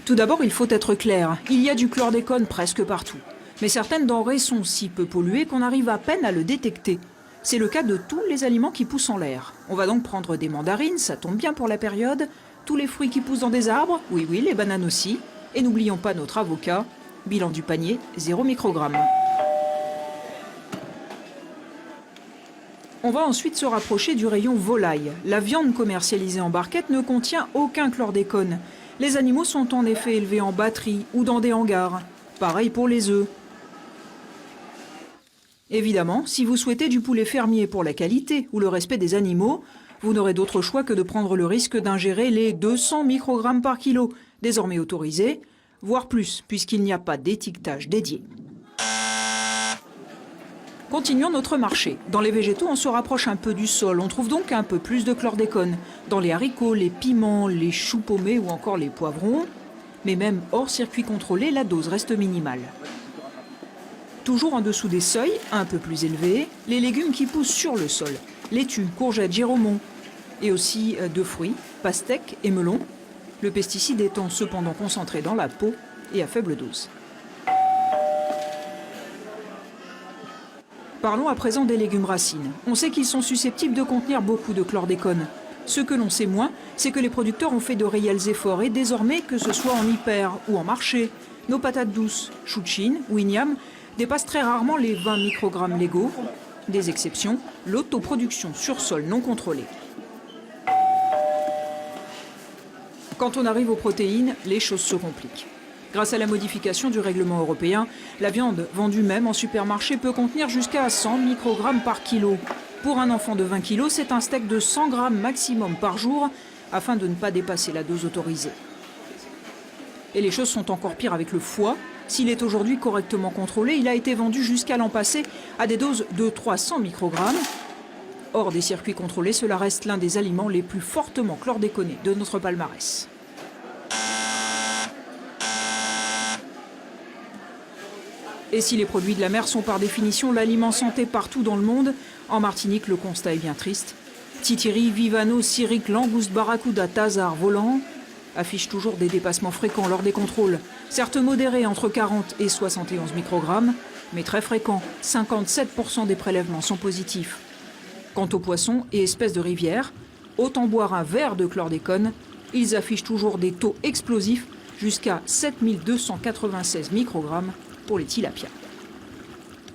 Tout d'abord, il faut être clair. Il y a du chlordécone presque partout. Mais certaines denrées sont si peu polluées qu'on arrive à peine à le détecter. C'est le cas de tous les aliments qui poussent en l'air. On va donc prendre des mandarines, ça tombe bien pour la période, tous les fruits qui poussent dans des arbres, oui, les bananes aussi. Et n'oublions pas notre avocat. Bilan du panier, 0 microgramme. On va ensuite se rapprocher du rayon volaille. La viande commercialisée en barquette ne contient aucun chlordécone. Les animaux sont en effet élevés en batterie ou dans des hangars. Pareil pour les œufs. Évidemment, si vous souhaitez du poulet fermier pour la qualité ou le respect des animaux, vous n'aurez d'autre choix que de prendre le risque d'ingérer les 200 microgrammes par kilo, désormais autorisés, voire plus, puisqu'il n'y a pas d'étiquetage dédié. Continuons notre marché. Dans les végétaux, on se rapproche un peu du sol. On trouve donc un peu plus de chlordécone. Dans les haricots, les piments, les choux paumés ou encore les poivrons. Mais même hors circuit contrôlé, la dose reste minimale. Toujours en dessous des seuils, un peu plus élevés, les légumes qui poussent sur le sol. Laitues, courgettes, giromons. Et aussi de fruits, pastèques et melons. Le pesticide étant cependant concentré dans la peau et à faible dose. Parlons à présent des légumes racines. On sait qu'ils sont susceptibles de contenir beaucoup de chlordécone. Ce que l'on sait moins, c'est que les producteurs ont fait de réels efforts et désormais, que ce soit en hyper ou en marché, nos patates douces, choux de Chine ou igname, dépassent très rarement les 20 microgrammes légaux. Des exceptions, l'autoproduction sur sol non contrôlé. Quand on arrive aux protéines, les choses se compliquent. Grâce à la modification du règlement européen, la viande vendue même en supermarché peut contenir jusqu'à 100 microgrammes par kilo. Pour un enfant de 20 kg, c'est un steak de 100 grammes maximum par jour, afin de ne pas dépasser la dose autorisée. Et les choses sont encore pires avec le foie. S'il est aujourd'hui correctement contrôlé, il a été vendu jusqu'à l'an passé à des doses de 300 microgrammes. Hors des circuits contrôlés, cela reste l'un des aliments les plus fortement chlordéconés de notre palmarès. Et si les produits de la mer sont par définition l'aliment santé partout dans le monde, en Martinique, le constat est bien triste. Titiri, Vivano, Siric, Langouste, Barracuda, Tazar, Volant affichent toujours des dépassements fréquents lors des contrôles. Certes modérés entre 40 et 71 microgrammes, mais très fréquents, 57% des prélèvements sont positifs. Quant aux poissons et espèces de rivière, autant boire un verre de chlordécone, ils affichent toujours des taux explosifs jusqu'à 7296 microgrammes pour les tilapias.